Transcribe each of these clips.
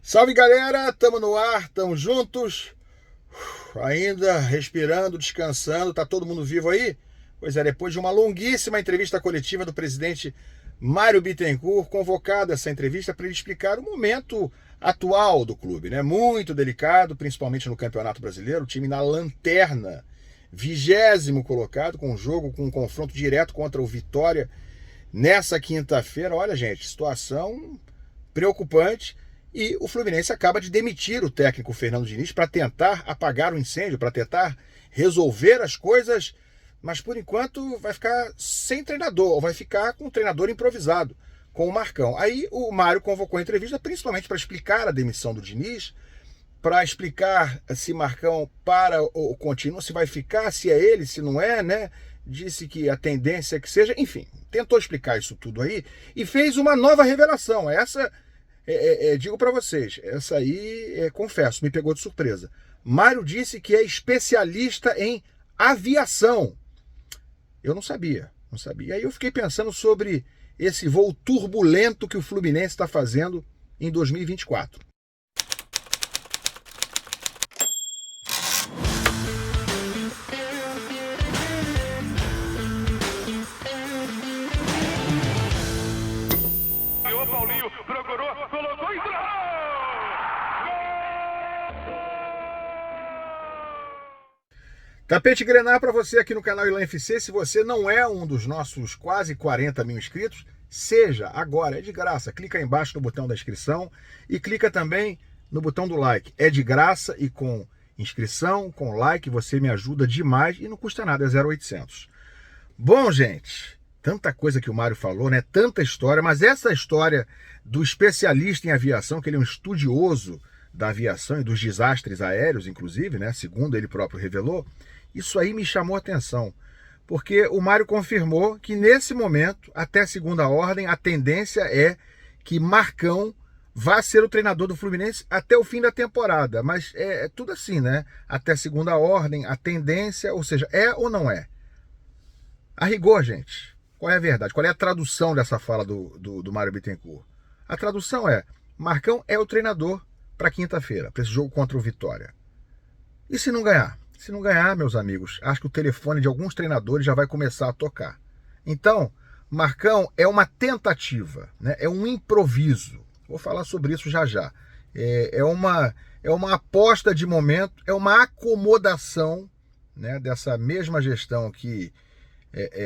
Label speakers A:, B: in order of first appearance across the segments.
A: Salve galera, tamo no ar, tamo juntos, ainda respirando, descansando, tá todo mundo vivo aí? Pois é, depois de uma longuíssima entrevista coletiva do presidente Mário Bittencourt, convocada essa entrevista para ele explicar o momento atual do clube, né? Muito delicado, principalmente no Campeonato Brasileiro, o time na lanterna, 20º colocado, com um jogo, com um confronto direto contra o Vitória nessa quinta-feira. Olha, gente, situação preocupante. E o Fluminense acaba de demitir o técnico Fernando Diniz para tentar apagar o incêndio, para tentar resolver as coisas, mas por enquanto vai ficar sem treinador, ou vai ficar com um treinador improvisado, com o Marcão. Aí o Mário convocou a entrevista principalmente para explicar a demissão do Diniz, para explicar se Marcão para o contínuo, se vai ficar, se é ele, se não é, né? Disse que a tendência é que seja, enfim, tentou explicar isso tudo aí e fez uma nova revelação. Essa digo para vocês, essa aí, confesso, me pegou de surpresa. Mário disse que é especialista em aviação. Eu não sabia. Aí eu fiquei pensando sobre esse voo turbulento que o Fluminense está fazendo em 2024.
B: Paulinho procurou, colocou e gol!
A: Tapete Grená para você aqui no canal Ilan FC. Se você não é um dos nossos quase 40 mil inscritos, seja agora, é de graça. Clica aí embaixo no botão da inscrição e clica também no botão do like. É de graça e com inscrição, com like, você me ajuda demais e não custa nada, é 0,800. Bom, gente, tanta coisa que o Mário falou, né? Tanta história, mas essa história do especialista em aviação, que ele é um estudioso da aviação e dos desastres aéreos, inclusive, né? Segundo ele próprio revelou, isso aí me chamou a atenção, porque o Mário confirmou que nesse momento, até segunda ordem, a tendência é que Marcão vá ser o treinador do Fluminense até o fim da temporada, mas é tudo assim, né? Até segunda ordem, a tendência, ou seja, é ou não é? A rigor, gente, qual é a verdade? Qual é a tradução dessa fala do Mário Bittencourt? A tradução é: Marcão é o treinador para quinta-feira, para esse jogo contra o Vitória. E se não ganhar? Se não ganhar, meus amigos, acho que o telefone de alguns treinadores já vai começar a tocar. Então, Marcão é uma tentativa, né? É um improviso. Vou falar sobre isso já já. É uma aposta de momento, é uma acomodação, né, dessa mesma gestão que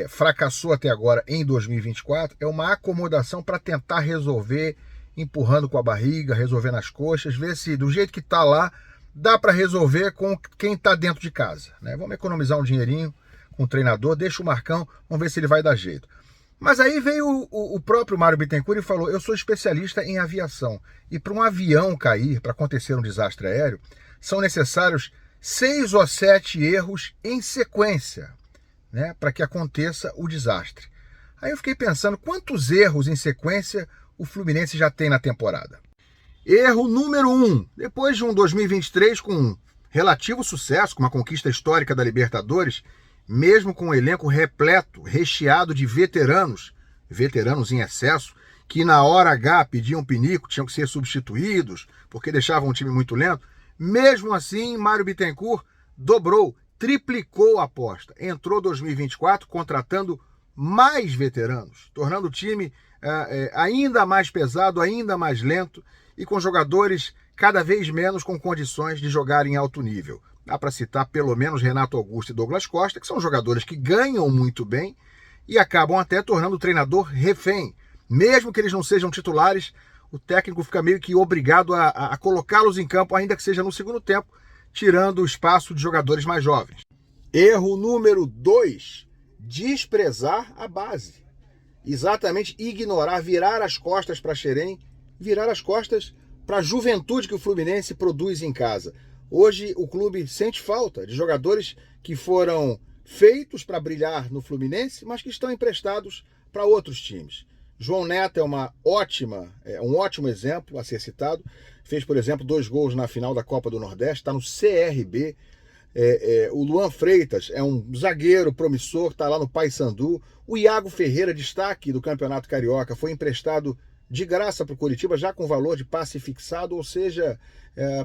A: fracassou até agora em 2024, é uma acomodação para tentar resolver, empurrando com a barriga, resolver nas coxas, ver se do jeito que está lá, dá para resolver com quem está dentro de casa, né? Vamos economizar um dinheirinho com o treinador, deixa o Marcão, vamos ver se ele vai dar jeito. Mas aí veio o próprio Mário Bittencourt e falou: eu sou especialista em aviação, e para um avião cair, para acontecer um desastre aéreo, são necessários 6 ou 7 erros em sequência, né, para que aconteça o desastre. Aí eu fiquei pensando, quantos erros em sequência o Fluminense já tem na temporada? Erro número 1, depois de um 2023 com relativo sucesso, com uma conquista histórica da Libertadores, mesmo com um elenco repleto, recheado de veteranos em excesso, que na hora H pediam pinico, tinham que ser substituídos, porque deixavam o time muito lento, mesmo assim, Mário Bittencourt dobrou, triplicou a aposta. Entrou 2024 contratando mais veteranos, tornando o time ainda mais pesado, ainda mais lento e com jogadores cada vez menos com condições de jogar em alto nível. Dá para citar pelo menos Renato Augusto e Douglas Costa, que são jogadores que ganham muito bem e acabam até tornando o treinador refém. Mesmo que eles não sejam titulares, o técnico fica meio que obrigado a colocá-los em campo, ainda que seja no segundo tempo, tirando o espaço de jogadores mais jovens. Erro número 2, desprezar a base. Exatamente ignorar, virar as costas para Xerém, virar as costas para a juventude que o Fluminense produz em casa. Hoje o clube sente falta de jogadores que foram feitos para brilhar no Fluminense, mas que estão emprestados para outros times. João Neto é um ótimo exemplo a ser citado. Fez, por exemplo, 2 gols na final da Copa do Nordeste, está no CRB. O Luan Freitas é um zagueiro promissor, está lá no Paysandu. O Iago Ferreira, destaque do Campeonato Carioca, foi emprestado de graça para o Coritiba, já com valor de passe fixado, ou seja,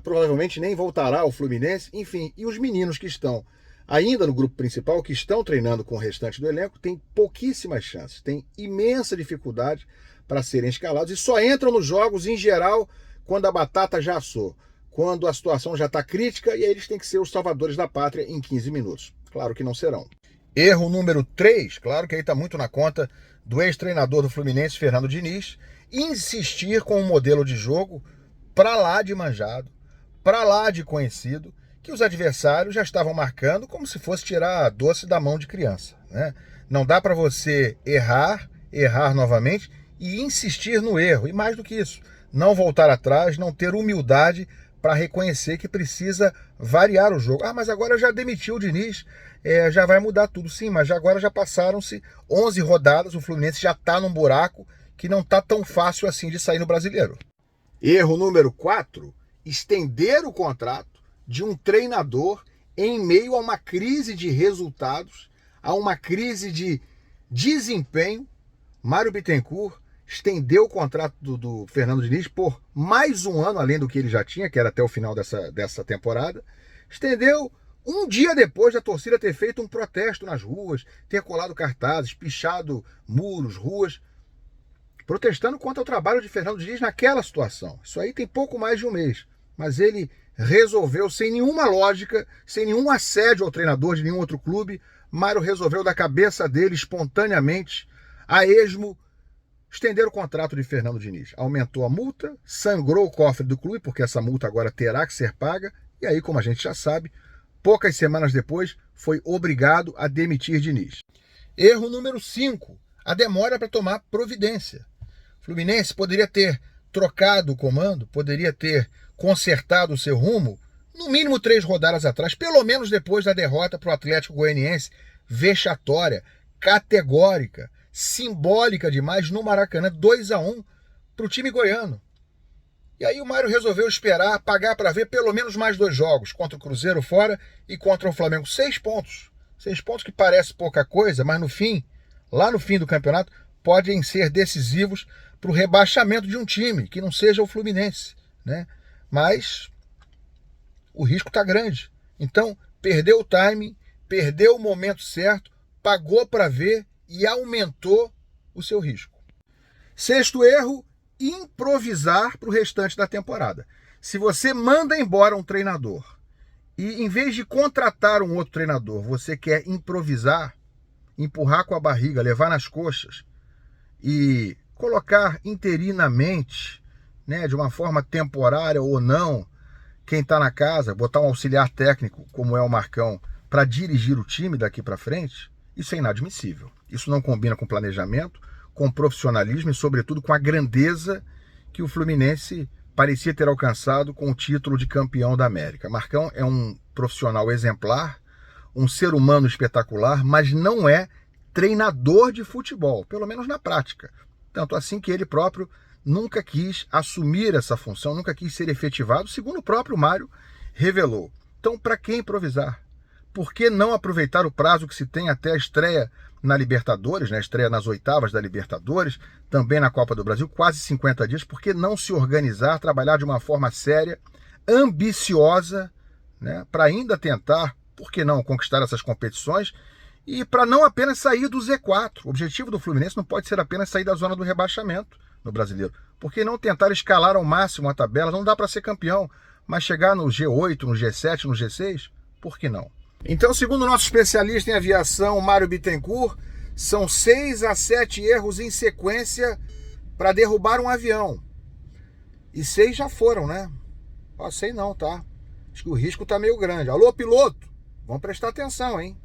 A: provavelmente nem voltará ao Fluminense. Enfim, e os meninos que estão ainda no grupo principal, que estão treinando com o restante do elenco, têm pouquíssimas chances, têm imensa dificuldade para serem escalados e só entram nos jogos, em geral, quando a batata já assou, quando a situação já está crítica, e aí eles têm que ser os salvadores da pátria em 15 minutos. Claro que não serão. Erro número 3, claro que aí está muito na conta do ex-treinador do Fluminense, Fernando Diniz, insistir com um modelo de jogo para lá de manjado, para lá de conhecido, que os adversários já estavam marcando como se fosse tirar doce da mão de criança, né? Não dá para você errar novamente e insistir no erro. E mais do que isso, não voltar atrás, não ter humildade para reconhecer que precisa variar o jogo. Mas agora já demitiu o Diniz, já vai mudar tudo. Sim, mas agora já passaram-se 11 rodadas, o Fluminense já está num buraco que não está tão fácil assim de sair no Brasileiro. Erro número 4, estender o contrato de um treinador em meio a uma crise de resultados, a uma crise de desempenho. Mário Bittencourt estendeu o contrato do Fernando Diniz por mais um ano, além do que ele já tinha, que era até o final dessa temporada. Estendeu um dia depois da torcida ter feito um protesto nas ruas, ter colado cartazes, pichado muros, ruas, protestando contra o trabalho de Fernando Diniz naquela situação. Isso aí tem pouco mais de um mês. Mas ele resolveu, sem nenhuma lógica, sem nenhum assédio ao treinador de nenhum outro clube, Mário resolveu da cabeça dele, espontaneamente, a esmo, estender o contrato de Fernando Diniz. Aumentou a multa, sangrou o cofre do clube, porque essa multa agora terá que ser paga, e aí, como a gente já sabe, poucas semanas depois, foi obrigado a demitir Diniz. Erro número 5, a demora para tomar providência. O Fluminense poderia ter trocado o comando, poderia ter consertado o seu rumo, no mínimo 3 rodadas atrás, pelo menos depois da derrota para o Atlético Goianiense, vexatória, categórica, simbólica demais no Maracanã, 2-1 para o time goiano. E aí o Mário resolveu esperar, pagar para ver pelo menos mais 2 jogos, contra o Cruzeiro fora e contra o Flamengo. 6 pontos. 6 pontos que parece pouca coisa, mas no fim, lá no fim do campeonato, podem ser decisivos para o rebaixamento de um time, que não seja o Fluminense, né? Mas o risco está grande. Então, perdeu o timing, perdeu o momento certo, pagou para ver e aumentou o seu risco. 6º erro, improvisar para o restante da temporada. Se você manda embora um treinador e, em vez de contratar um outro treinador, você quer improvisar, empurrar com a barriga, levar nas coxas e colocar interinamente, né, de uma forma temporária ou não, quem está na casa, botar um auxiliar técnico, como é o Marcão, para dirigir o time daqui para frente, isso é inadmissível. Isso não combina com planejamento, com profissionalismo e, sobretudo, com a grandeza que o Fluminense parecia ter alcançado com o título de campeão da América. Marcão é um profissional exemplar, um ser humano espetacular, mas não é treinador de futebol, pelo menos na prática. Tanto assim que ele próprio nunca quis assumir essa função, nunca quis ser efetivado, segundo o próprio Mário revelou. Então, para que improvisar? Por que não aproveitar o prazo que se tem até a estreia na Libertadores, né? A estreia nas oitavas da Libertadores, também na Copa do Brasil, quase 50 dias? Por que não se organizar, trabalhar de uma forma séria, ambiciosa, né? Para ainda tentar, por que não, conquistar essas competições e para não apenas sair do Z4. O objetivo do Fluminense não pode ser apenas sair da zona do rebaixamento no Brasileiro. Por que não tentar escalar ao máximo a tabela? Não dá para ser campeão, mas chegar no G8, no G7, no G6, por que não? Então, segundo o nosso especialista em aviação, Mário Bittencourt, são 6 a 7 erros em sequência para derrubar um avião. E 6 já foram, né? Sei não, tá? Acho que o risco tá meio grande. Alô, piloto, vamos prestar atenção, hein?